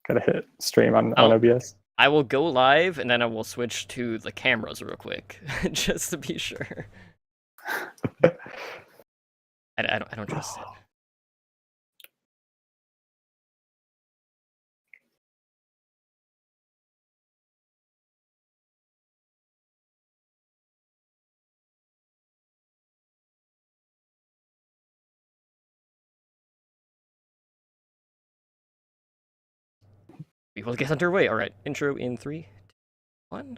Gotta hit stream on I'll OBS. I will go live and then I will switch to the cameras real quick, just to be sure. I don't trust it. We will get underway. All right, intro in 3, 2, 1.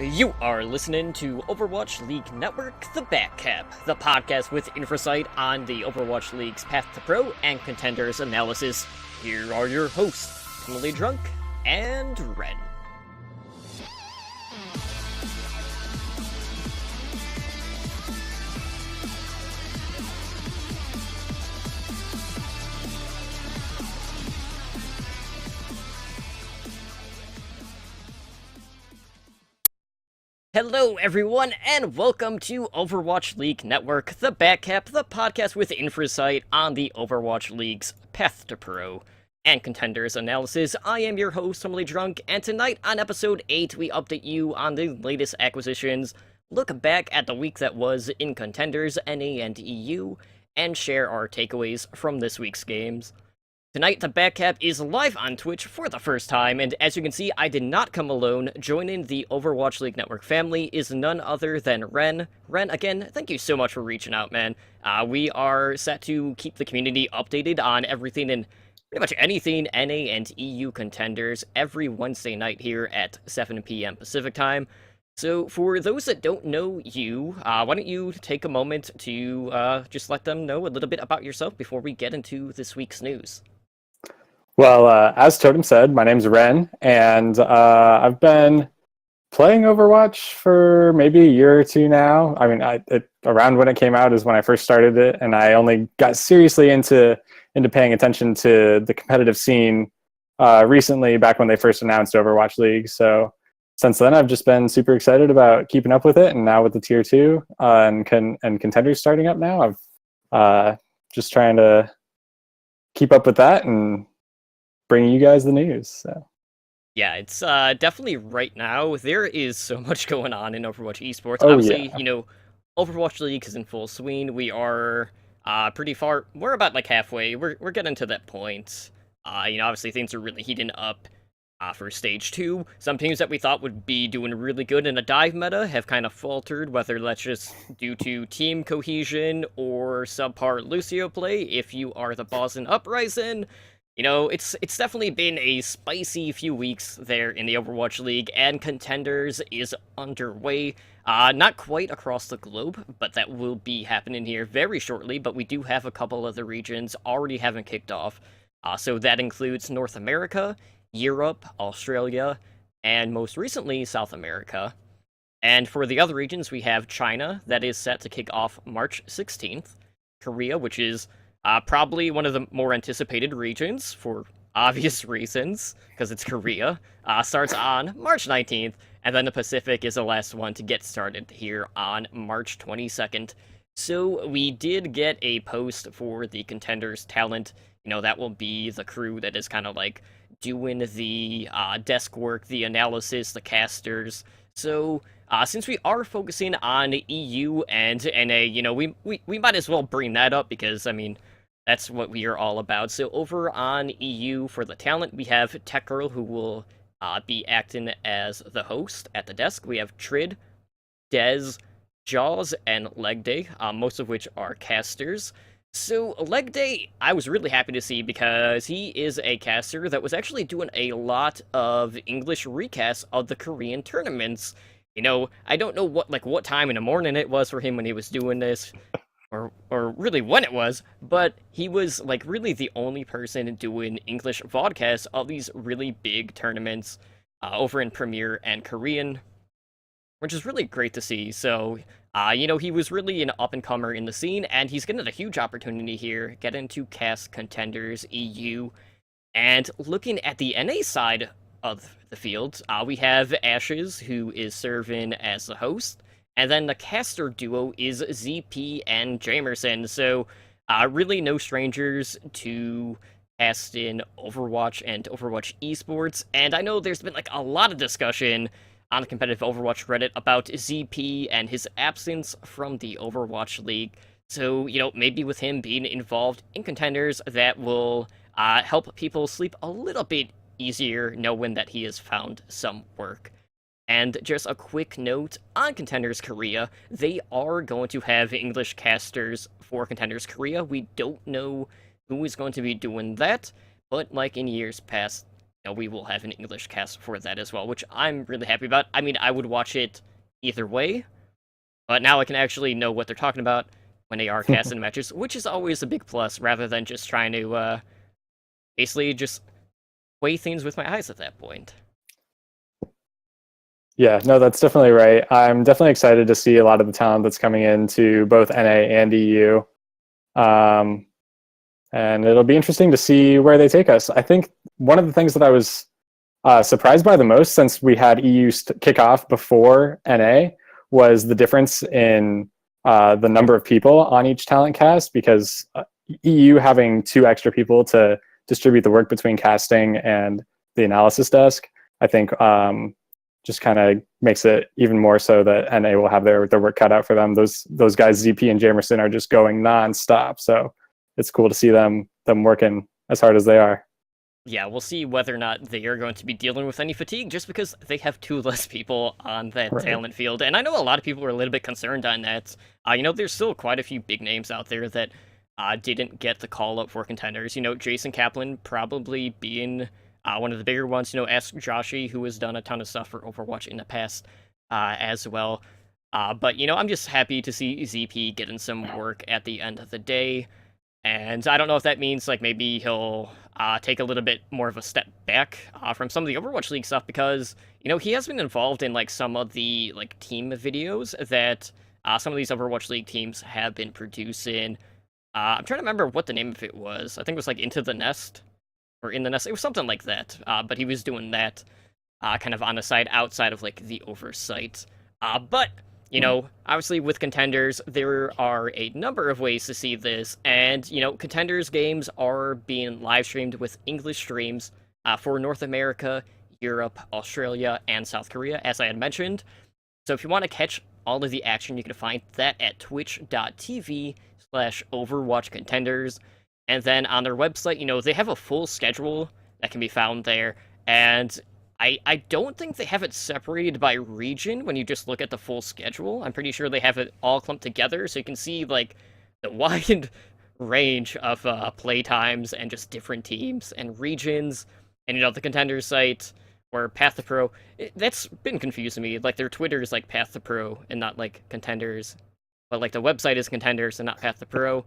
You are listening to Overwatch League Network, The Backcap, the podcast with insight on the Overwatch League's path to pro and contenders analysis. Here are your hosts, Emily Drunk and Ren. Hello, everyone, and welcome to Overwatch League Network, the Backcap, the podcast with insight on the Overwatch League's path to pro and contenders analysis. I am your host, Emily Drunk, and tonight on episode 8, we update you on the latest acquisitions, look back at the week that was in contenders, NA and EU, and share our takeaways from this week's games. Tonight, the Backcap is live on Twitch for the first time, and as you can see, I did not come alone. Joining the Overwatch League Network family is none other than Ren. Ren, again, thank you so much for reaching out, man. We are set to keep the community updated on everything and pretty much anything NA and EU contenders every Wednesday night here at 7 p.m. Pacific time. So for those that don't know you, why don't you take a moment to just let them know a little bit about yourself before we get into this week's news. Well, as Totem said, my name's Ren, and I've been playing Overwatch for maybe a year or two now. I mean, around when it came out is when I first started it, and I only got seriously into paying attention to the competitive scene recently, back when they first announced Overwatch League. So since then, I've just been super excited about keeping up with it, and now with the Tier 2 and contenders starting up now, I've just trying to keep up with that and bringing you guys the news. So yeah, it's definitely right now there is so much going on in Overwatch esports. oh Obviously, yeah, Overwatch League is in full swing. We are pretty far. We're about like halfway. We're getting to that point. Obviously things are really heating up for stage 2. Some teams that we thought would be doing really good in a dive meta have kind of faltered, whether that's just due to team cohesion or subpar Lucio play. If you are the Boston Uprising, it's definitely been a spicy few weeks there in the Overwatch League, and Contenders is underway. Not quite across the globe, but that will be happening here very shortly, but we do have a couple of the regions already having kicked off. So that includes North America, Europe, Australia, and most recently, South America. And for the other regions, we have China, that is set to kick off March 16th, Korea, which is probably one of the more anticipated regions for obvious reasons, because it's Korea, starts on March 19th, and then the Pacific is the last one to get started here on March 22nd. So we did get a post for the Contenders talent. That will be the crew that is kind of like doing the desk work, the analysis, the casters. So since we are focusing on EU and NA, we might as well bring that up because, I mean, that's what we are all about. So over on EU for the talent, we have Tech Girl, who will be acting as the host at the desk. We have Trid, Dez, Jaws, and Leg Day, most of which are casters. So Leg Day, I was really happy to see because he is a caster that was actually doing a lot of English recasts of the Korean tournaments. I don't know what time in the morning it was for him when he was doing this, or really when it was, but he was like really the only person doing English vodcasts of these really big tournaments over in Premier and Korean, which is really great to see. So, he was really an up-and-comer in the scene, and he's getting a huge opportunity here, getting to cast Contenders EU. And looking at the NA side of the field, we have Ashes, who is serving as the host, and then the caster duo is ZP and Jamerson. So, really no strangers to cast in Overwatch and Overwatch esports. And I know there's been like a lot of discussion on the competitive Overwatch Reddit about ZP and his absence from the Overwatch League. So, maybe with him being involved in contenders, that will help people sleep a little bit easier knowing that he has found some work. And just a quick note on Contenders Korea, they are going to have English casters for Contenders Korea. We don't know who is going to be doing that, but like in years past, we will have an English cast for that as well, which I'm really happy about. I mean, I would watch it either way, but now I can actually know what they're talking about when they are casting matches, which is always a big plus, rather than just trying to basically just weigh things with my eyes at that point. Yeah, no, that's definitely right. I'm definitely excited to see a lot of the talent that's coming into both NA and EU. And it'll be interesting to see where they take us. I think one of the things that I was surprised by the most, since we had EU kick off before NA, was the difference in the number of people on each talent cast, because EU having 2 extra people to distribute the work between casting and the analysis desk, I think just kind of makes it even more so that NA will have their work cut out for them. Those guys, ZP and Jamerson, are just going nonstop. So it's cool to see them working as hard as they are. Yeah, we'll see whether or not they are going to be dealing with any fatigue, just because they have 2 less people on that talent field. And I know a lot of people are a little bit concerned on that. There's still quite a few big names out there that didn't get the call up for contenders. Jason Kaplan probably being one of the bigger ones. Ask Joshi, who has done a ton of stuff for Overwatch in the past as well. But I'm just happy to see ZP getting some work at the end of the day. And I don't know if that means like maybe he'll take a little bit more of a step back from some of the Overwatch League stuff, because he has been involved in like some of the like team videos that some of these Overwatch League teams have been producing. I'm trying to remember what the name of it was. I think it was like Into the Nest or In the Nest. It was something like that. But he was doing that kind of on the side outside of like the oversight. But obviously with contenders, there are a number of ways to see this, and, contenders games are being live streamed with English streams for North America, Europe, Australia, and South Korea, as I had mentioned. So if you want to catch all of the action, you can find that at twitch.tv/Overwatch Contenders. And then on their website, they have a full schedule that can be found there, and I don't think they have it separated by region when you just look at the full schedule. I'm pretty sure they have it all clumped together, so you can see, like, the wide range of play times and just different teams and regions. And, the contender site, or Path to Pro, that's been confusing me. Like, their Twitter is, like, Path to Pro and not, like, Contenders. But, like, the website is Contenders and not Path to Pro.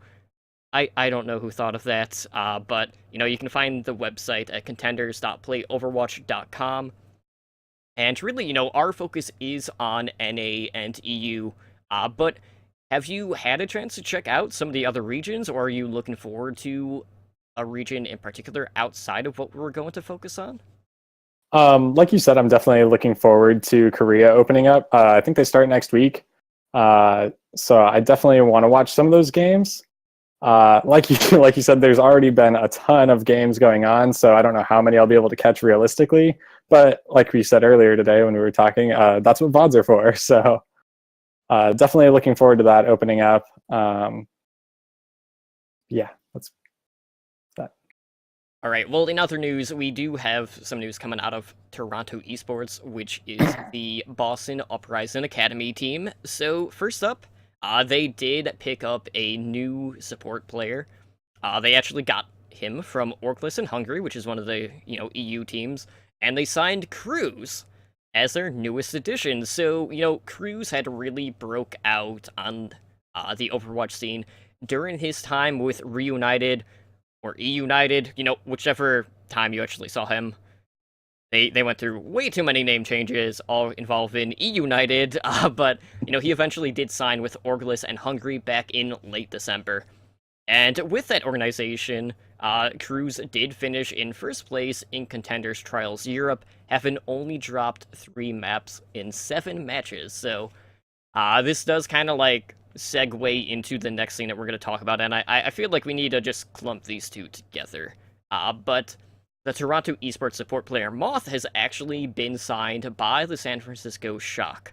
I don't know who thought of that, but, you can find the website at contenders.playoverwatch.com. And really, our focus is on NA and EU, but have you had a chance to check out some of the other regions, or are you looking forward to a region in particular outside of what we're going to focus on? Like you said, I'm definitely looking forward to Korea opening up. I think they start next week. So I definitely want to watch some of those games. Like you said, there's already been a ton of games going on, so I don't know how many I'll be able to catch realistically. But like we said earlier today when we were talking, that's what VODs are for. So definitely looking forward to that opening up. Yeah, that's that. All right, well, in other news, we do have some news coming out of Toronto Esports, which is the Boston Uprising Academy team. So first up, they did pick up a new support player. They actually got him from Orklis in Hungary, which is one of the EU teams, and they signed Cruz as their newest addition. So Cruz had really broke out on the Overwatch scene during his time with Reunited or E-United, whichever time you actually saw him. They went through way too many name changes, all involving E-United, but, he eventually did sign with Orglis and Hungary back in late December. And with that organization, Cruz did finish in first place in Contenders Trials Europe, having only dropped 3 maps in 7 matches. So this does kind of like segue into the next thing that we're going to talk about, and I feel like we need to just clump these two together. But the Toronto esports support player Moth has actually been signed by the San Francisco Shock.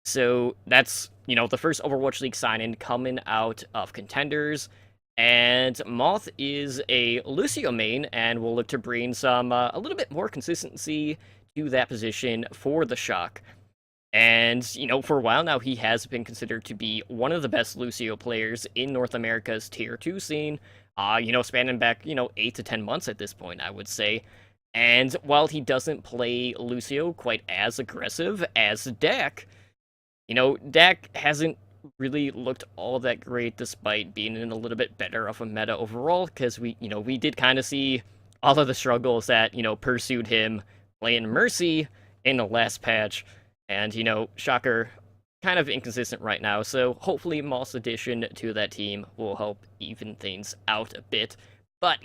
So that's, the first Overwatch League sign-in coming out of Contenders. And Moth is a Lucio main, and will look to bring some a little bit more consistency to that position for the Shock. And, for a while now, he has been considered to be one of the best Lucio players in North America's Tier 2 scene, spanning back, 8 to 10 months at this point, I would say. And while he doesn't play Lucio quite as aggressive as Dak, Dak hasn't really looked all that great despite being in a little bit better of a meta overall, because we did kind of see all of the struggles that, pursued him playing Mercy in the last patch. And, Shocker, kind of inconsistent right now, so hopefully Moss addition to that team will help even things out a bit. But,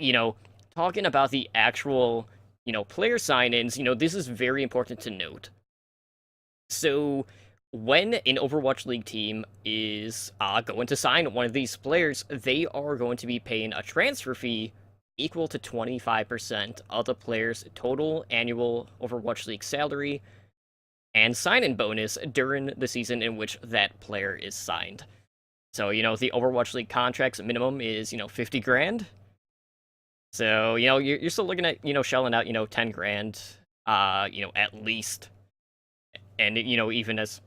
talking about the actual, player sign-ins, this is very important to note. So, when an Overwatch League team is going to sign one of these players, they are going to be paying a transfer fee equal to 25% of the player's total annual Overwatch League salary and sign-in bonus during the season in which that player is signed. So, the Overwatch League contract's minimum is, 50 grand. So, you're still looking at, shelling out, 10 grand, at least. And, even as,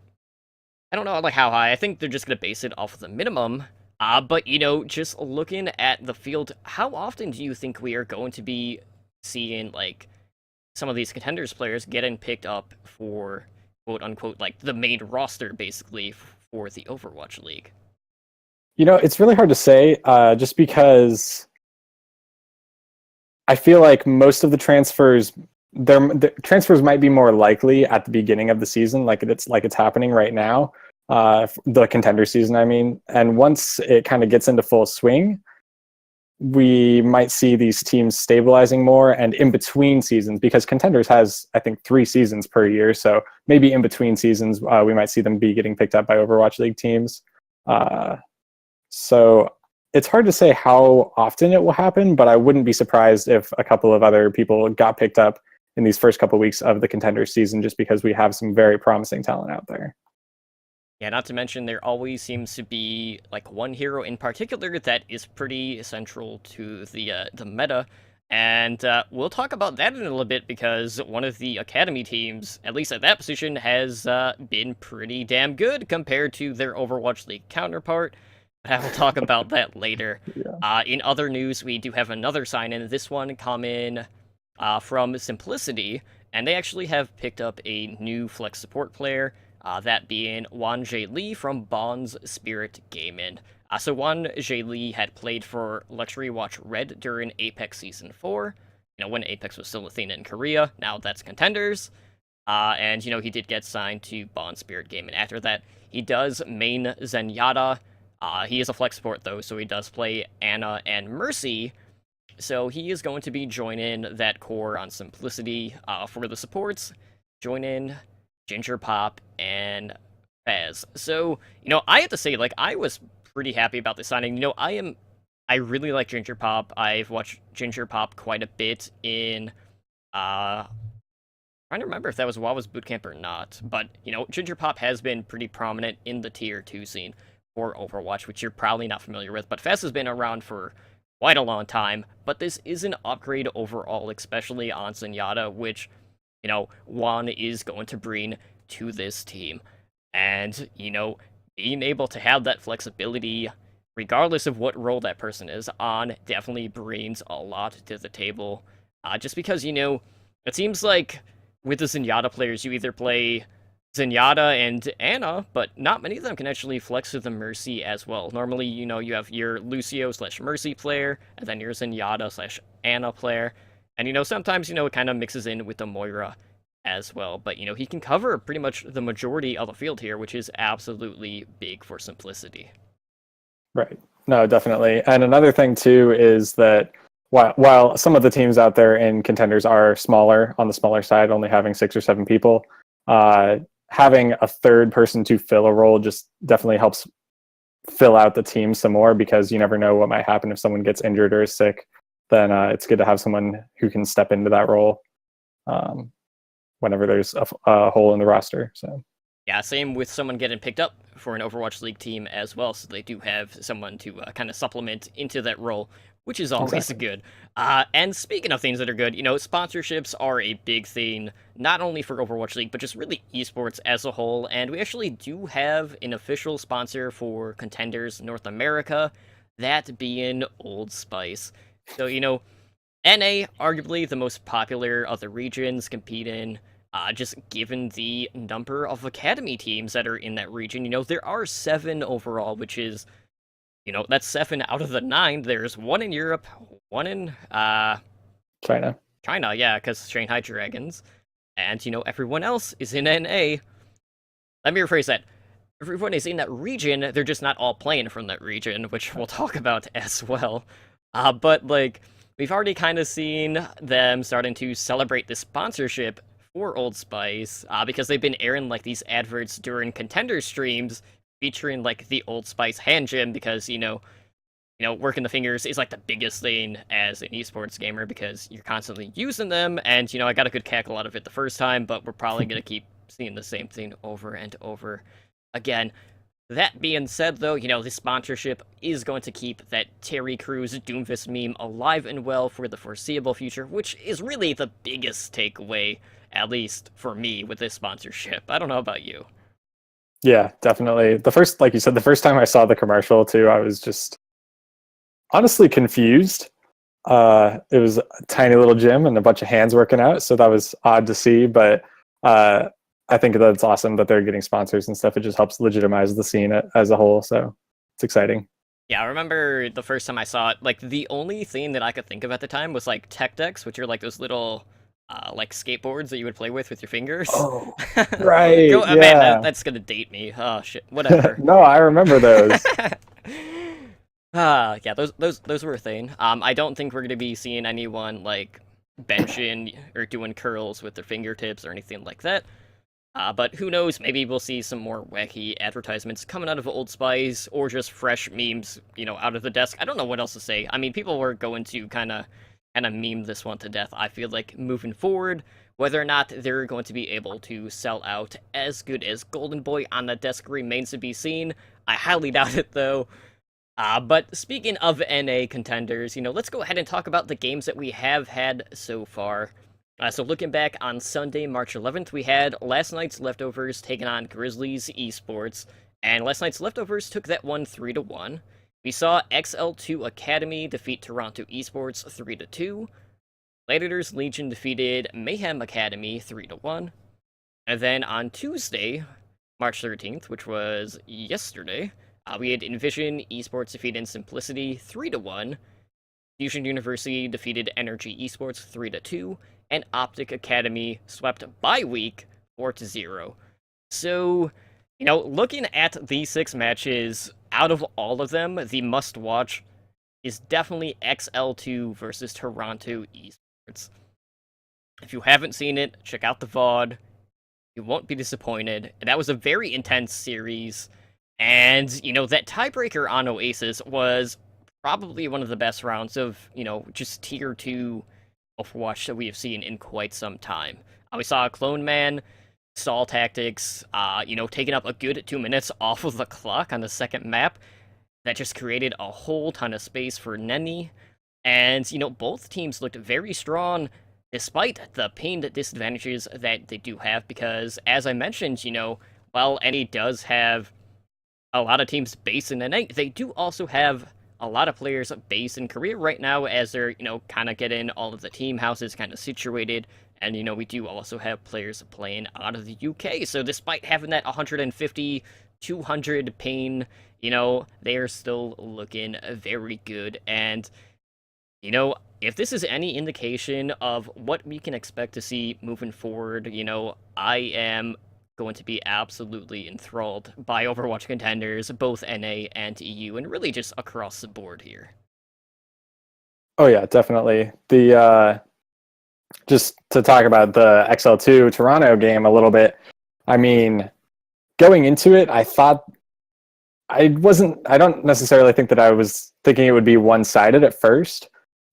I don't know, like, how high. I think they're just going to base it off of the minimum. But, just looking at the field, how often do you think we are going to be seeing, like, some of these Contenders players getting picked up for, quote-unquote, like, the main roster, basically, for the Overwatch League? It's really hard to say, just because I feel like most of the transfers, the transfers might be more likely at the beginning of the season, like it's happening right now, the Contender season, I mean. And once it kind of gets into full swing, we might see these teams stabilizing more, and in between seasons, because Contenders has, I think, 3 seasons per year, so maybe in between seasons, we might see them be getting picked up by Overwatch League teams. So it's hard to say how often it will happen, but I wouldn't be surprised if a couple of other people got picked up in these first couple weeks of the Contender season, just because we have some very promising talent out there. Yeah, not to mention there always seems to be like one hero in particular that is pretty central to the meta, and we'll talk about that in a little bit, because one of the academy teams, at least at that position, has been pretty damn good compared to their Overwatch League counterpart. But I will talk about that later. Yeah. In other news, we do have another sign-in. This one coming from Simplicity, and they actually have picked up a new flex support player. That being Wan J. Lee from Bond's Spirit Gaming. So Wan J. Lee had played for Luxury Watch Red during Apex Season 4, when Apex was still a thing in Korea. Now that's Contenders. And, he did get signed to Bond Spirit Gaming after that. He does main Zenyatta. He is a flex support, though, so he does play Ana and Mercy. So he is going to be joining that core on Simplicity for the supports. Join in Ginger Pop and Faz. So, I have to say, like, I was pretty happy about this signing. I really like Ginger Pop. I've watched Ginger Pop quite a bit in, trying to remember if that was WoW's Bootcamp or not. But, Ginger Pop has been pretty prominent in the Tier 2 scene for Overwatch, which you're probably not familiar with. But Faz has been around for quite a long time. But this is an upgrade overall, especially on Zenyatta, which, Juan is going to bring to this team. And, being able to have that flexibility, regardless of what role that person is on, definitely brings a lot to the table. Just because, it seems like with the Zenyatta players, you either play Zenyatta and Ana, but not many of them can actually flex to the Mercy as well. Normally, you have your Lucio/Mercy player, and then your Zenyatta/Ana player. And, sometimes, it kind of mixes in with the Moira as well. But, he can cover pretty much the majority of the field here, which is absolutely big for Simplicity. Right. No, definitely. And another thing, too, is that while some of the teams out there in contenders are smaller, on the smaller side, only having 6 or 7 people, uh, having a third person to fill a role just definitely helps fill out the team some more, because you never know what might happen if someone gets injured or is sick. Then it's good to have someone who can step into that role um, whenever there's a hole in the roster. So Yeah, same with someone getting picked up for an Overwatch League team as well, so they do have someone to kind of supplement into that role, which is always exactly. good. And speaking of things that are good, sponsorships are a big thing, not only for Overwatch League, but just really esports as a whole, and we actually do have an official sponsor for Contenders North America, that being Old Spice. So, NA, arguably the most popular of the regions, competing. Just given the number of academy teams that are in that region, there are 7 overall, which is, that's 7 out of the 9. There's 1 in Europe, 1 in China. China, yeah, because Shanghai Dragons, and everyone else is in NA. Let me rephrase that. Everyone is in that region. They're just not all playing from that region, which we'll talk about as well. But like, we've already kind of seen them starting to celebrate this sponsorship for Old Spice, because they've been airing like these adverts during contender streams featuring like the Old Spice hand gym, because working the fingers is like the biggest thing as an esports gamer, because you're constantly using them, and I got a good cackle out of it the first time, but we're probably gonna keep seeing the same thing over and over again. That being said, though, this sponsorship is going to keep that Terry Crews Doomfist meme alive and well for the foreseeable future, which is really the biggest takeaway, at least for me, with this sponsorship. I don't know about you. Yeah, definitely. Like you said, the first time I saw the commercial too, I was just honestly confused. It was a tiny little gym and a bunch of hands working out, so that was odd to see. But I think that's awesome that they're getting sponsors and stuff. It just helps legitimize the scene as a whole, so it's exciting. Yeah, I remember the first time I saw it, like, the only thing that I could think of at the time was, like, tech decks, which are, like, those little, like, skateboards that you would play with your fingers. Oh, right, Man, yeah. that's gonna date me. Oh, shit, whatever. No, I remember those. Yeah, those were a thing. I don't think we're gonna be seeing anyone, like, benching or doing curls with their fingertips or anything like that. But who knows, maybe we'll see some more wacky advertisements coming out of Old Spice, or just fresh memes, out of the desk. I don't know what else to say. I mean, people were going to kind of meme this one to death, I feel like, moving forward. Whether or not they're going to be able to sell out as good as Golden Boy on the desk remains to be seen. I highly doubt it, though. But speaking of NA contenders, let's go ahead and talk about the games that we have had so far. So looking back on Sunday, March 11th, we had last night's Leftovers taking on Grizzlies Esports, and last night's Leftovers took that one 3-1. We saw XL2 Academy defeat Toronto Esports 3-2. Gladiators Legion defeated Mayhem Academy 3-1. And then on Tuesday, March 13th, which was yesterday, we had Envision Esports defeating Simplicity 3-1. Fusion University defeated Energy Esports 3-2. And Optic Academy swept by week 4-0. So, looking at these 6 matches, out of all of them, the must-watch is definitely XL2 versus Toronto Esports. If you haven't seen it, check out the VOD. You won't be disappointed. That was a very intense series. And, that tiebreaker on Oasis was probably one of the best rounds of, just tier 2 Overwatch that we have seen in quite some time. We saw a Clone Man, stall tactics, taking up a good 2 minutes off of the clock on the second map. That just created a whole ton of space for Nenny. And, both teams looked very strong, despite the pained disadvantages that they do have, because, as I mentioned, while NA does have a lot of teams based in NA, they do also have a lot of players based in Korea right now, as they're, kind of getting all of the team houses kind of situated. And, we do also have players playing out of the UK. So despite having that 150, 200 pain, they are still looking very good. And, if this is any indication of what we can expect to see moving forward, I am going to be absolutely enthralled by Overwatch contenders, both NA and EU, and really just across the board here. Oh yeah, definitely. The just to talk about the XL2 Toronto game a little bit. I mean, going into it, I thought I don't necessarily think that I was thinking it would be one-sided at first,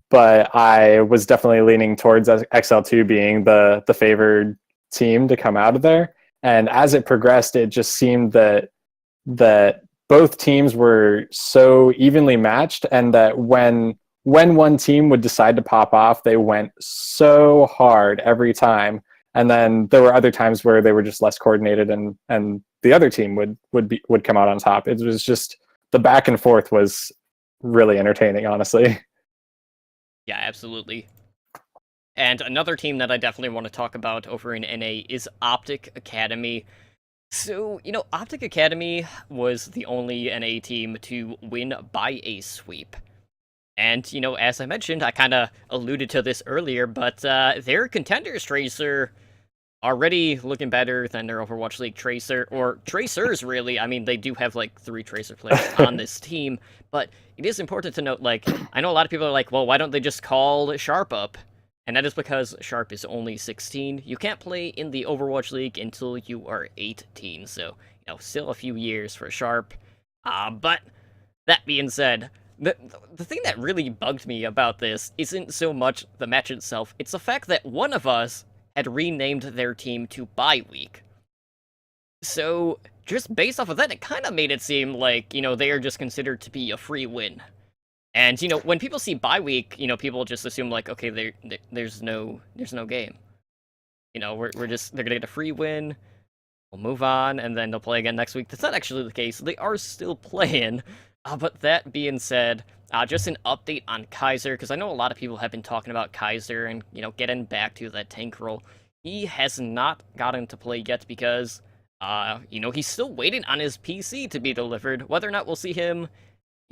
but I was definitely leaning towards XL2 being the favored team to come out of there. And as it progressed, it just seemed that both teams were so evenly matched, and that when one team would decide to pop off, they went so hard every time. And then there were other times where they were just less coordinated, and the other team would come out on top. It was just the back and forth was really entertaining, honestly. Yeah, absolutely. And another team that I definitely want to talk about over in NA is Optic Academy. So, Optic Academy was the only NA team to win by a sweep. And, as I mentioned, I kind of alluded to this earlier, but their Contenders Tracer already looking better than their Overwatch League Tracer, or Tracers, really. I mean, they do have, like, 3 Tracer players on this team, but it is important to note, like, I know a lot of people are like, well, why don't they just call Sharp up? And that is because Sharp is only 16. You can't play in the Overwatch League until you are 18, so, still a few years for Sharp. But, that being said, the thing that really bugged me about this isn't so much the match itself, it's the fact that one of us had renamed their team to Bye Week. So, just based off of that, it kind of made it seem like, they are just considered to be a free win. And, when people see Bye Week, people just assume, like, okay, there's no game. They're gonna get a free win, we'll move on, and then they'll play again next week. That's not actually the case. They are still playing. But that being said, just an update on Kaiser, because I know a lot of people have been talking about Kaiser and, getting back to that tank role. He has not gotten to play yet because, he's still waiting on his PC to be delivered. Whether or not we'll see him,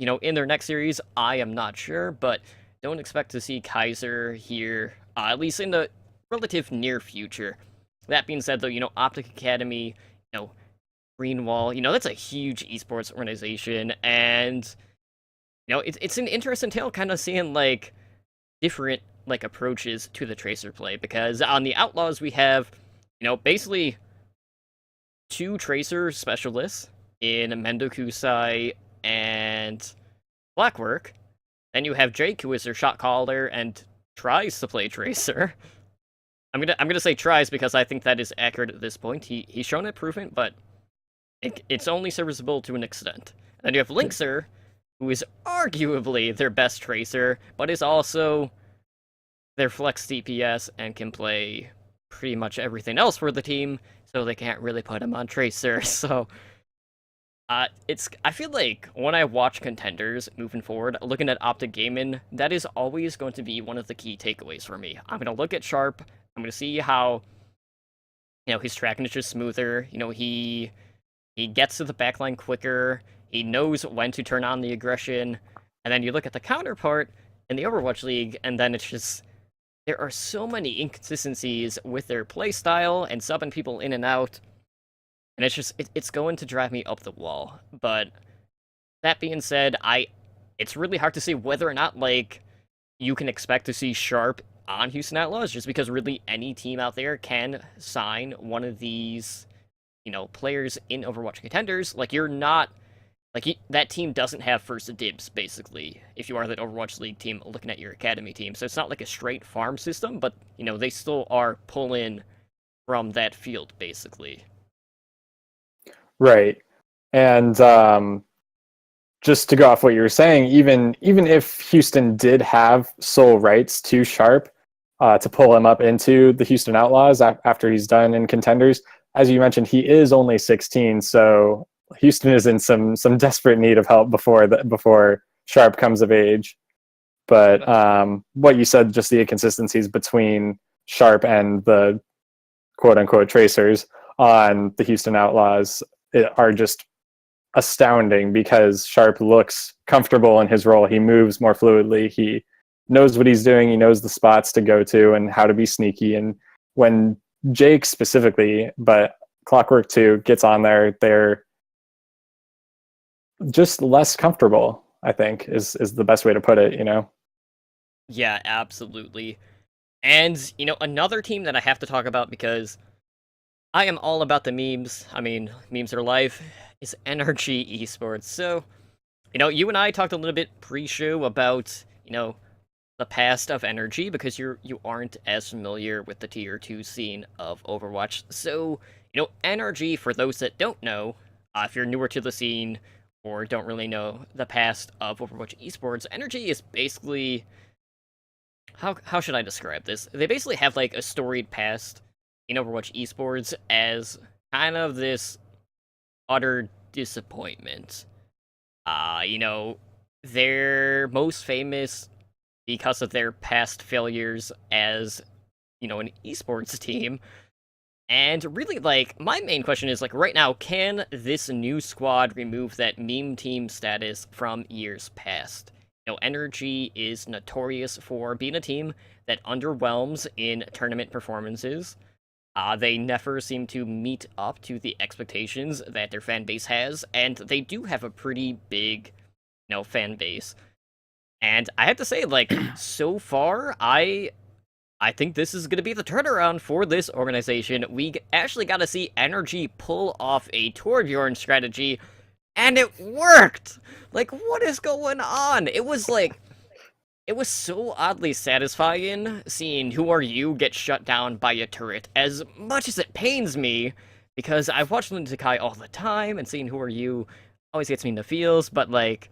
in their next series, I am not sure, but don't expect to see Kaiser here, at least in the relative near future. That being said, though, Optic Academy, Greenwall, that's a huge esports organization, and, it's an interesting tale kind of seeing, like, different, like, approaches to the Tracer play, because on the Outlaws we have, basically 2 Tracer specialists in Mendo Kusai and Blackwork. Then you have Jake, who is their shot caller and tries to play Tracer. I'm gonna say tries because I think that is accurate at this point. He's shown improvement, but it's only serviceable to an extent. And you have Linkser, who is arguably their best Tracer, but is also their flex DPS and can play pretty much everything else for the team, so they can't really put him on Tracer. So, I feel like when I watch Contenders moving forward, looking at Optic Gaming, that is always going to be one of the key takeaways for me. I'm going to look at Sharp, I'm going to see how, his tracking is just smoother, he gets to the backline quicker, he knows when to turn on the aggression, and then you look at the counterpart in the Overwatch League, and then it's just, there are so many inconsistencies with their playstyle and subbing people in and out, and it's just, it's going to drive me up the wall. But that being said, it's really hard to say whether or not, like, you can expect to see Sharp on Houston Outlaws, just because really any team out there can sign one of these, players in Overwatch Contenders. Like, you're not, like, that team doesn't have first dibs, basically, if you are that Overwatch League team looking at your academy team. So it's not like a straight farm system, but, they still are pulling from that field, basically. Right. And just to go off what you were saying, even if Houston did have sole rights to Sharp to pull him up into the Houston Outlaws after he's done in Contenders, as you mentioned, he is only 16, so Houston is in some desperate need of help before Sharp comes of age. But what you said, just the inconsistencies between Sharp and the quote-unquote Tracers on the Houston Outlaws are just astounding, because Sharp looks comfortable in his role. He moves more fluidly. He knows what he's doing. He knows the spots to go to and how to be sneaky. And when Jake specifically, but Clockwork too, gets on there, they're just less comfortable, I think, is the best way to put it, Yeah, absolutely. And, another team that I have to talk about because I am all about the memes. I mean, memes are life. Is NRG Esports. So, you and I talked a little bit pre-show about, the past of NRG because you aren't as familiar with the tier 2 scene of Overwatch. So, NRG, for those that don't know, if you're newer to the scene or don't really know the past of Overwatch Esports, NRG is basically how should I describe this? They basically have like a storied past in Overwatch Esports as kind of this utter disappointment. They're most famous because of their past failures as, an esports team. And really, like, my main question is, like, right now, can this new squad remove that meme team status from years past? Energy is notorious for being a team that underwhelms in tournament performances. They never seem to meet up to the expectations that their fan base has, and they do have a pretty big, fan base. And I have to say, like, so far, I think this is going to be the turnaround for this organization. We actually got to see Energy pull off a Torbjorn strategy, and it worked! Like, what is going on? It was so oddly satisfying seeing Who Are You get shut down by a turret, as much as it pains me, because I watch Linda Kai all the time, and seeing Who Are You always gets me in the feels, but, like,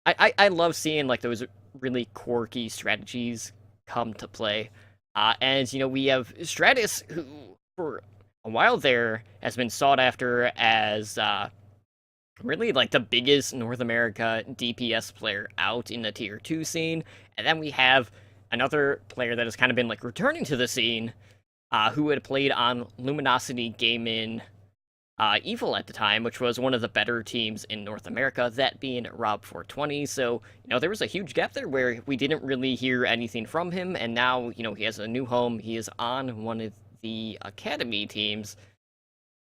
I love seeing, like, those really quirky strategies come to play. And, we have Stratus, who, for a while there, has been sought after as, really, like, the biggest North America DPS player out in the Tier 2 scene. And then we have another player that has kind of been, like, returning to the scene, who had played on Luminosity Gaming Evil at the time, which was one of the better teams in North America, that being Rob420. So, there was a huge gap there where we didn't really hear anything from him, and now, he has a new home. He is on one of the Academy teams.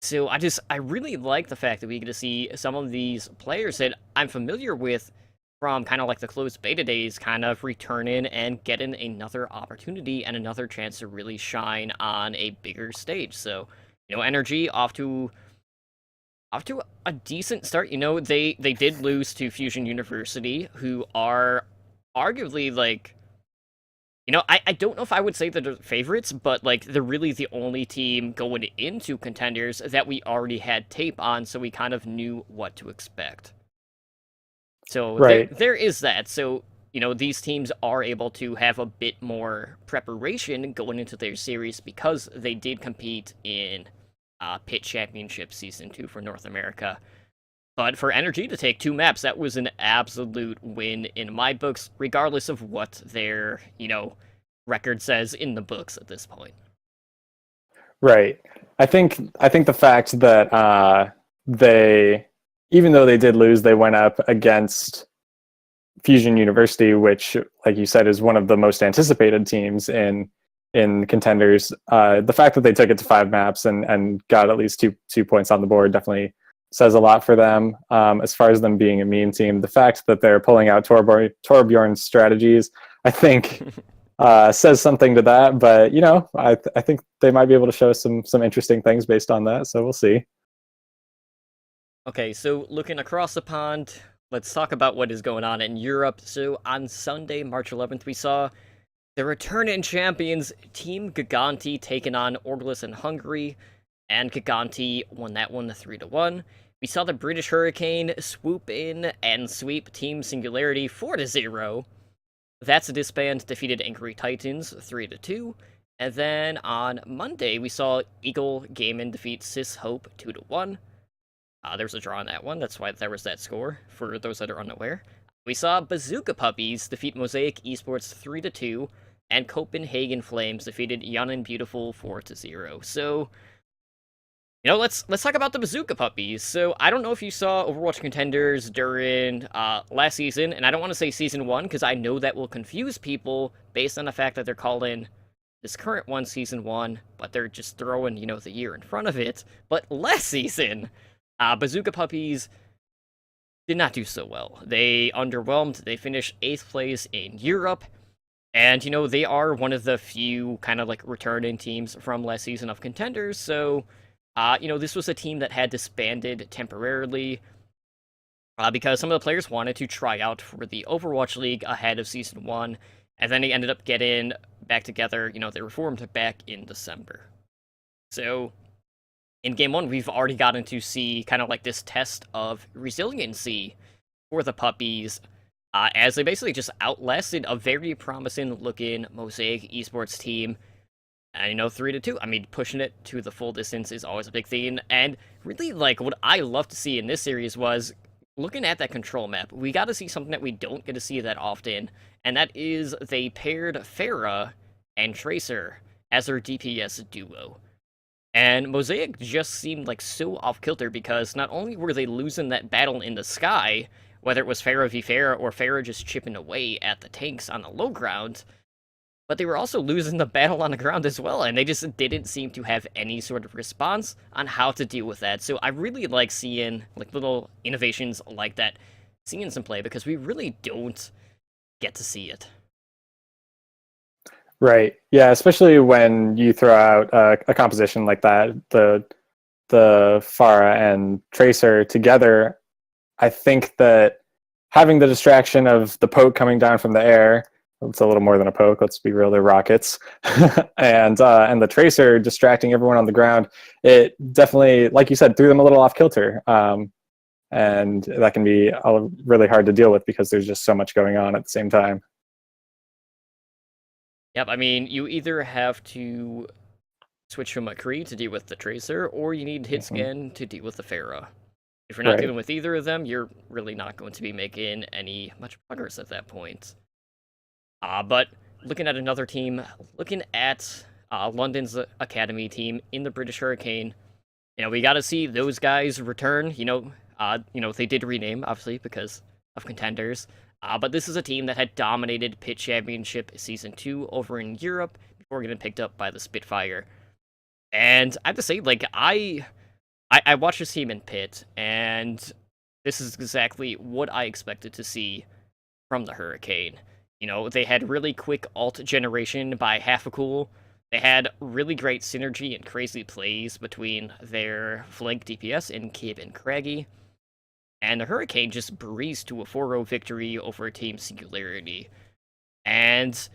So I really like the fact that we get to see some of these players that I'm familiar with from kind of like the closed beta days kind of returning and getting another opportunity and another chance to really shine on a bigger stage. So, Energy off to a decent start. They did lose to Fusion University, who are arguably, like, I don't know if I would say that they're favorites, but, like, they're really the only team going into contenders that we already had tape on, so we kind of knew what to expect. So Right. there is that. So, these teams are able to have a bit more preparation going into their series because they did compete in Pit Championship Season 2 for North America. But for Energy to take 2 maps, that was an absolute win in my books, regardless of what their, record says in the books at this point. Right. I think the fact that they, even though they did lose, they went up against Fusion University, which, like you said, is one of the most anticipated teams in contenders. The fact that they took it to 5 maps and got at least two points on the board definitely says a lot for them. As far as them being a meme team, the fact that they're pulling out Torbjorn's strategies, I think, says something to that. But I think they might be able to show some interesting things based on that. So we'll see. Okay, so looking across the pond, let's talk about what is going on in Europe. So on Sunday, March 11th, we saw the returning champions, Team Giganti, taking on Orglis in Hungary, and Giganti won that one 3-1. We saw the British Hurricane swoop in and sweep Team Singularity 4-0. That's a disband defeated Angry Titans 3-2. And then on Monday, we saw Eagle Gaming defeat Sis Hope 2-1. There was a draw on that one. That's why there was that score, for those that are unaware. We saw Bazooka Puppies defeat Mosaic Esports 3-2, and Copenhagen Flames defeated Young and Beautiful 4-0. So, let's talk about the Bazooka Puppies. So, I don't know if you saw Overwatch Contenders during last season, and I don't want to say Season 1, because I know that will confuse people based on the fact that they're calling this current one Season 1, but they're just throwing, the year in front of it. But last season, Bazooka Puppies did not do so well. They underwhelmed. They finished 8th place in Europe. And, they are one of the few kind of like returning teams from last season of contenders. So, this was a team that had disbanded temporarily because some of the players wanted to try out for the Overwatch League ahead of Season 1. And then they ended up getting back together. They were formed back in December. So, in Game 1, we've already gotten to see kind of like this test of resiliency for the puppies as they basically just outlasted a very promising looking Mosaic esports team. And 3-2. I mean, pushing it to the full distance is always a big thing. And really, like, what I love to see in this series was looking at that control map. We got to see something that we don't get to see that often, and that is they paired Pharah and Tracer as their DPS duo. And Mosaic just seemed like so off kilter because not only were they losing that battle in the sky, whether it was Pharah v Pharah or Pharah just chipping away at the tanks on the low ground, but they were also losing the battle on the ground as well, and they just didn't seem to have any sort of response on how to deal with that. So I really like seeing like little innovations like that, seeing some play, because we really don't get to see it. Right. Yeah, especially when you throw out a composition like that, the Pharah and Tracer together. I think that having the distraction of the poke coming down from the air, it's a little more than a poke, let's be real, they're rockets, and the Tracer distracting everyone on the ground, it definitely, like you said, threw them a little off kilter. And that can be really hard to deal with because there's just so much going on at the same time. Yep, I mean, you either have to switch to McCree to deal with the Tracer, or you need hit scan to deal with the Pharah. If you're not dealing with either of them, you're really not going to be making any much progress at that point. But looking at another team, looking at London's academy team in the British Hurricane, we got to see those guys return. They did rename, obviously, because of contenders. But this is a team that had dominated Pit Championship Season 2 over in Europe before getting picked up by the Spitfire. And I have to say, like, I watched this team in Pit, and this is exactly what I expected to see from the Hurricane. They had really quick ult generation by half a cool. They had really great synergy and crazy plays between their flank DPS in Kib and Craggy. And the Hurricane just breezed to a 4-0 victory over Team Singularity. And,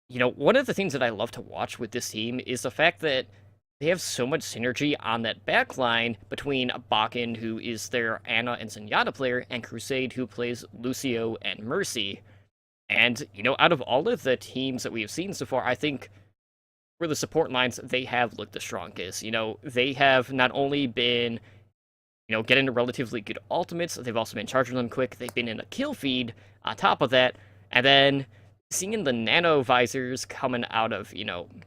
one of the things that I love to watch with this team is the fact that they have so much synergy on that backline between Bakken, who is their Ana and Zenyatta player, and Crusade, who plays Lucio and Mercy. And, out of all of the teams that we have seen so far, I think for the support lines, they have looked the strongest. They have not only been, getting relatively good ultimates, they've also been charging them quick, they've been in a kill feed on top of that, and then seeing the nano visors coming out of,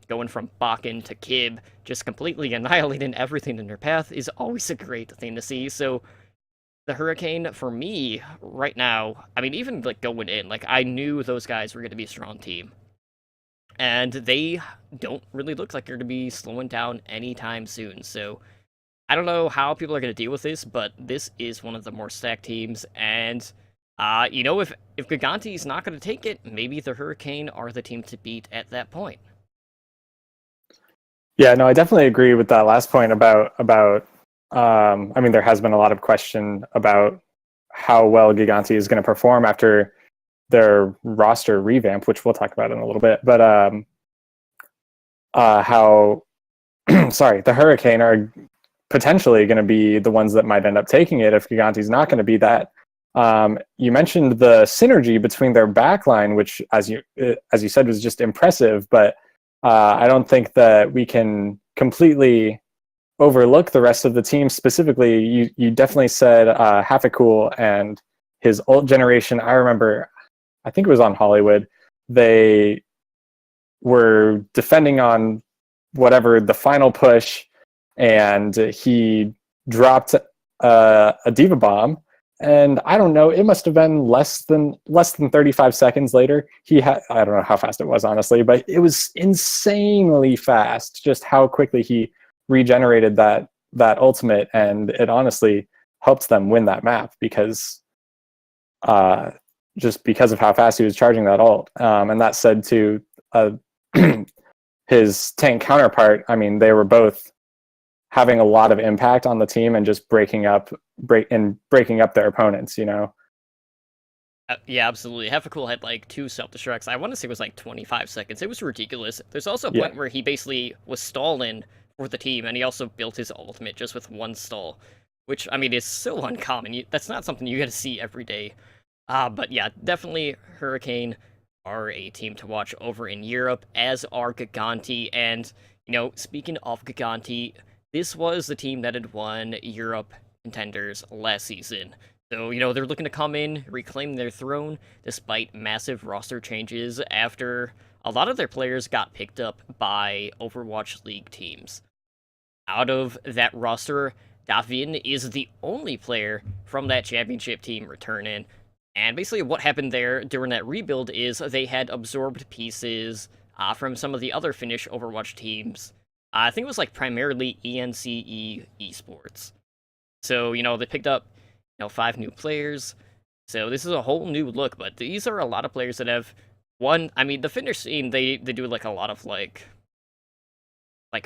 going from Bakken to Kib, just completely annihilating everything in their path is always a great thing to see. So the Hurricane, for me, right now, I mean, even, like, going in, like, I knew those guys were going to be a strong team. And they don't really look like they're going to be slowing down anytime soon. So I don't know how people are going to deal with this, but this is one of the more stacked teams. And, if Gigante's not going to take it, maybe the Hurricane are the team to beat at that point. Yeah, no, I definitely agree with that last point about I mean, there has been a lot of question about how well Gigante is going to perform after their roster revamp, which we'll talk about in a little bit. But how, sorry, the Hurricane are potentially going to be the ones that might end up taking it if Gigante's not going to be that. You mentioned the synergy between their backline, which, as you said, was just impressive. But I don't think that we can completely overlook the rest of the team. Specifically, you definitely said Hafikool and his ult generation. I remember, I think it was on Hollywood, they were defending on whatever the final push, and he dropped a Diva bomb, and I don't know, it must have been less than 35 seconds later. I don't know how fast it was, honestly, but it was insanely fast, just how quickly he regenerated that ultimate, and it honestly helped them win that map because just because of how fast he was charging that ult. And that said to his tank counterpart, I mean, they were both having a lot of impact on the team and just breaking up their opponents, you know? Yeah, absolutely. Hefficool had like 2 self-destructs. I want to say it was like 25 seconds. It was ridiculous. There's also a point where he basically was stalling for the team, and he also built his ultimate just with 1 stall, which, I mean, is so uncommon. That's not something you get to see every day. But yeah, definitely Hurricane are a team to watch over in Europe, as are Giganti. And, you know, speaking of Giganti, this was the team that had won Europe Contenders last season. So, you know, they're looking to come in, reclaim their throne, despite massive roster changes after a lot of their players got picked up by Overwatch League teams. Out of that roster, Davin is the only player from that championship team returning. And basically what happened there during that rebuild is they had absorbed pieces from some of the other Finnish Overwatch teams. I think it was like primarily ENCE esports. So, you know, they picked up 5 new players. So this is a whole new look, but these are a lot of players that have won. I mean, the Finnish scene, they do like a lot of like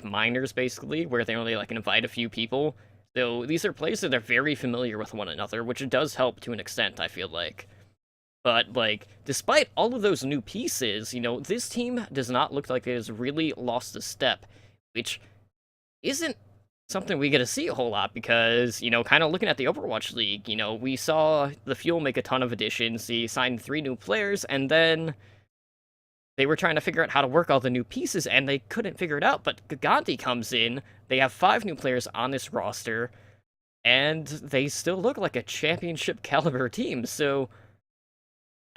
minors basically, where they only like invite a few people. So these are players that are very familiar with one another, which does help to an extent, I feel like. But like, despite all of those new pieces, you know, this team does not look like it has really lost a step, which isn't something we get to see a whole lot because, you know, kind of looking at the Overwatch League, you know, we saw the Fuel make a ton of additions. He signed 3 new players, and then they were trying to figure out how to work all the new pieces, and they couldn't figure it out. But Giganti comes in, they have 5 new players on this roster, and they still look like a championship caliber team. So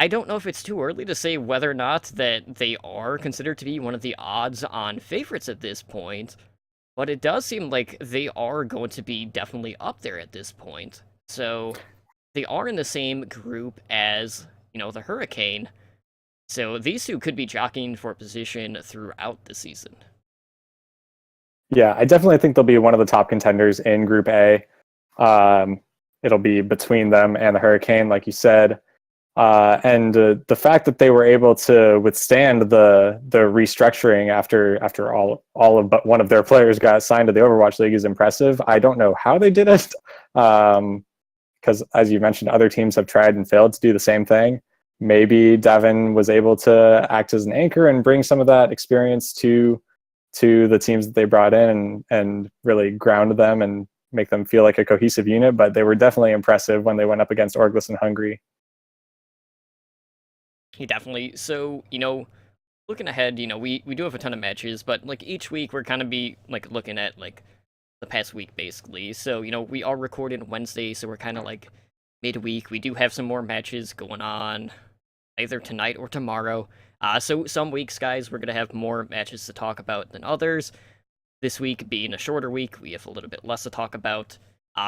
I don't know if it's too early to say whether or not that they are considered to be one of the odds-on favorites at this point. But it does seem like they are going to be definitely up there at this point. So they are in the same group as, you know, the Hurricane. So these 2 could be jockeying for position throughout the season. Yeah, I definitely think they'll be one of the top contenders in Group A. It'll be between them and the Hurricane, like you said. And the fact that they were able to withstand the restructuring after all of but one of their players got signed to the Overwatch League is impressive. I don't know how they did it, because as you mentioned, other teams have tried and failed to do the same thing. Maybe Davin was able to act as an anchor and bring some of that experience to the teams that they brought in and really ground them and make them feel like a cohesive unit. But they were definitely impressive when they went up against Orglis and Hungary. Definitely. So, you know, looking ahead, you know, we do have a ton of matches, but like each week we're kind of be like looking at like the past week basically. So, you know, we are recording Wednesday, so we're kind of like midweek. We do have some more matches going on either tonight or tomorrow. So some weeks, guys, we're going to have more matches to talk about than others. This week being a shorter week, we have a little bit less to talk about.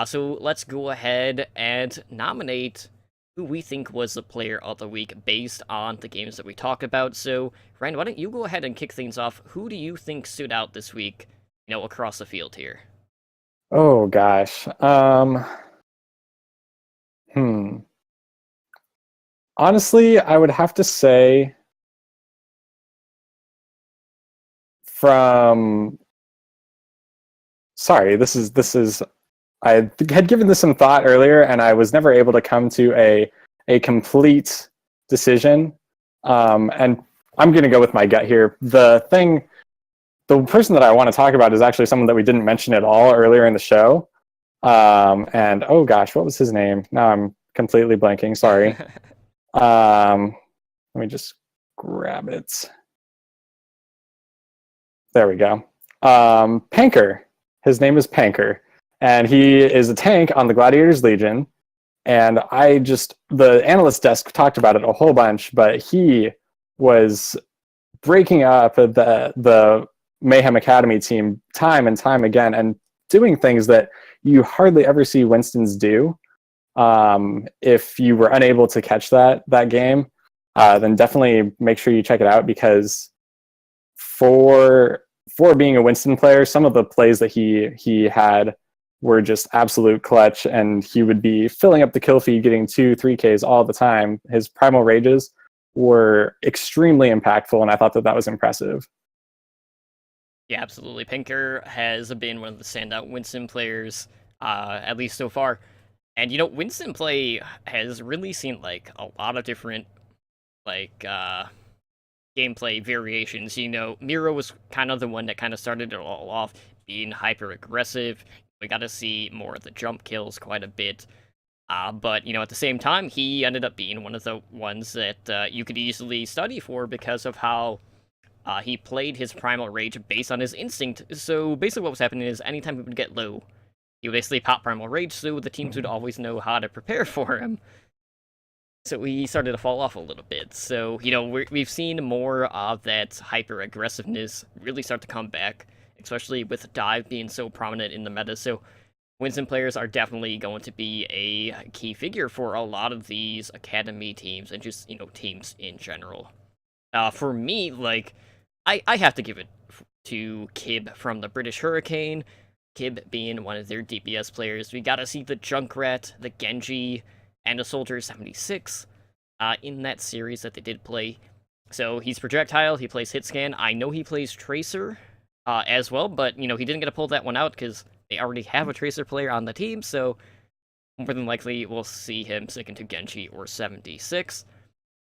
So let's go ahead and nominate who we think was the player of the week based on the games that we talked about. So, Ryan, why don't you go ahead and kick things off? Who do you think stood out this week, you know, across the field here? Oh, gosh. Honestly, I would have to say from... Sorry, this is I had given this some thought earlier, and I was never able to come to a complete decision. And I'm going to go with my gut here. The person that I want to talk about is actually someone that we didn't mention at all earlier in the show. And oh gosh, what was his name? Now I'm completely blanking. Sorry. Let me just grab it. There we go. Panker. His name is Panker. And he is a tank on the Gladiators Legion. And the analyst desk talked about it a whole bunch, but he was breaking up the Mayhem Academy team time and time again and doing things that you hardly ever see Winston's do. If you were unable to catch that game, then definitely make sure you check it out, because for being a Winston player, some of the plays that he had were just absolute clutch, and he would be filling up the kill feed, getting 2-3 Ks all the time. His primal rages were extremely impactful, and I thought that was impressive. Yeah, absolutely. Pinker has been one of the standout Winston players, at least so far. And Winston play has really seen like a lot of different like gameplay variations. Miro was kind of the one that kind of started it all off, being hyper aggressive. We got to see more of the jump kills quite a bit. But at the same time, he ended up being one of the ones that you could easily study for because of how he played his primal rage based on his instinct. So basically, what was happening is anytime he would get low, he would basically pop primal rage, so the teams would always know how to prepare for him. So he started to fall off a little bit. So we've seen more of that hyper aggressiveness really start to come back, especially with dive being so prominent in the meta. So Winston players are definitely going to be a key figure for a lot of these academy teams and just teams in general. For me, like I have to give it to Kib from the British Hurricane. Kib being one of their DPS players. We got to see the Junkrat, the Genji, and the Soldier 76 in that series that they did play. So he's Projectile, he plays Hitscan. I know he plays Tracer as well, but he didn't get to pull that one out because they already have a Tracer player on the team, so more than likely we'll see him stick into Genji or 76.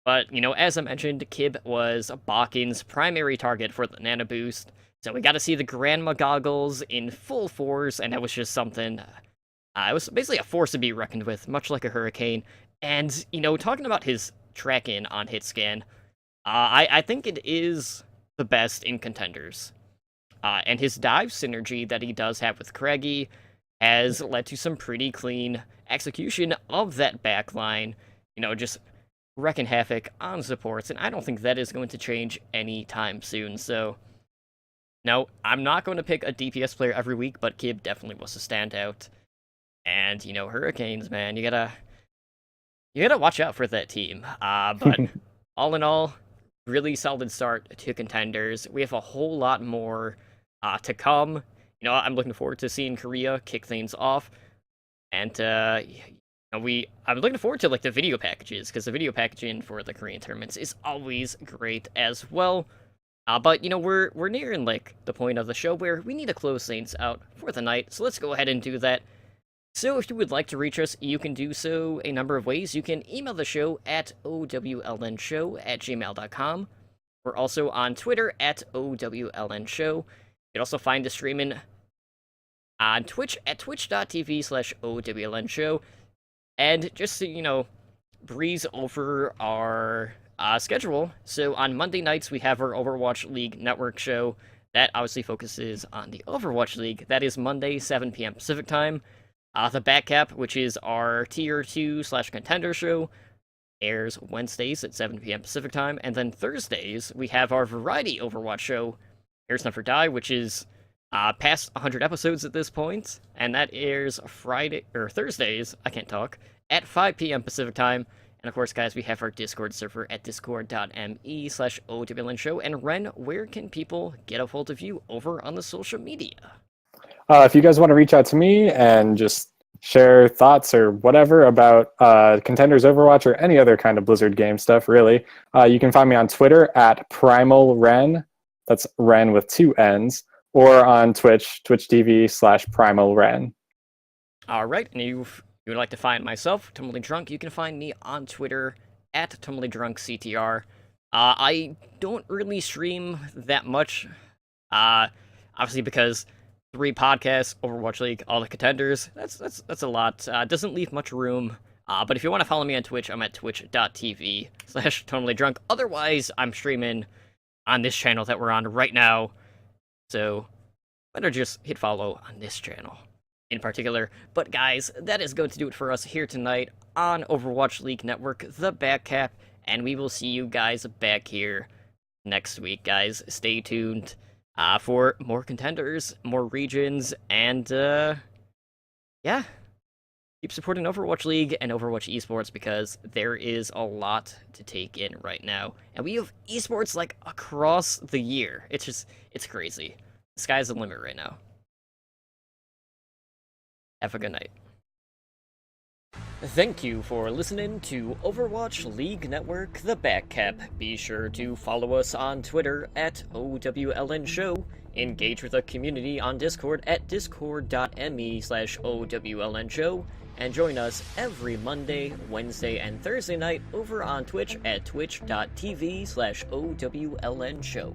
But, as I mentioned, Kib was Bakken's primary target for the Nano Boost. So we got to see the Grandma goggles in full force, and that was just something. It was basically a force to be reckoned with, much like a Hurricane. And, talking about his track-in on Hitscan, I think it is the best in contenders. And his dive synergy that he does have with Craigie has led to some pretty clean execution of that backline. Just wrecking havoc on supports, and I don't think that is going to change anytime soon. So, no, I'm not going to pick a DPS player every week, but Kib definitely was a standout. And Hurricanes, man, you gotta watch out for that team. But all in all, really solid start to contenders. We have a whole lot more to come. I'm looking forward to seeing Korea kick things off, and I'm looking forward to like the video packages, because the video packaging for the Korean tournaments is always great as well. But we're nearing like the point of the show where we need to close things out for the night. So let's go ahead and do that. So if you would like to reach us, you can do so a number of ways. You can email the show at owlnshow@gmail.com. We're also on Twitter at owlnshow. You can also find the streaming on Twitch at twitch.tv/owlnshow. And just to, breeze over our schedule. So on Monday nights, we have our Overwatch League Network show. That obviously focuses on the Overwatch League. That is Monday, 7 p.m. Pacific time. The Backcap, which is our Tier 2/Contender show, airs Wednesdays at 7 p.m. Pacific time. And then Thursdays, we have our Variety Overwatch show, Airs Never Die, which is past 100 episodes at this point, and that airs Thursdays, I can't talk, at 5 p.m. Pacific time. And of course, guys, we have our Discord server at discord.me/OWLN show. And Ren, where can people get a hold of you over on the social media? If you guys want to reach out to me and just share thoughts or whatever about Contenders Overwatch or any other kind of Blizzard game stuff, really, you can find me on Twitter at PrimalRen. That's Ren with 2 N's. Or on Twitch, twitch.tv/PrimalRen. All right, and you would like to find myself, Tumblely Drunk, you can find me on Twitter at TumblyDrunkCTR. I don't really stream that much, obviously because 3 podcasts, Overwatch League, all the contenders, that's a lot. Doesn't leave much room. But if you want to follow me on Twitch, I'm at twitch.tv/TumblyDrunk. Otherwise, I'm streaming on this channel that we're on right now. So, better just hit follow on this channel in particular. But guys, that is going to do it for us here tonight on Overwatch League Network, the Backcap, and we will see you guys back here next week, guys. Stay tuned for more contenders, more regions, and yeah, keep supporting Overwatch League and Overwatch Esports, because there is a lot to take in right now. And we have esports like across the year. It's crazy. The sky's the limit right now. Have a good night. Thank you for listening to Overwatch League Network, The Backcap. Be sure to follow us on Twitter at OWLN Show, engage with the community on Discord at discord.me/OWLN Show, and join us every Monday, Wednesday, and Thursday night over on Twitch at twitch.tv/OWLN Show.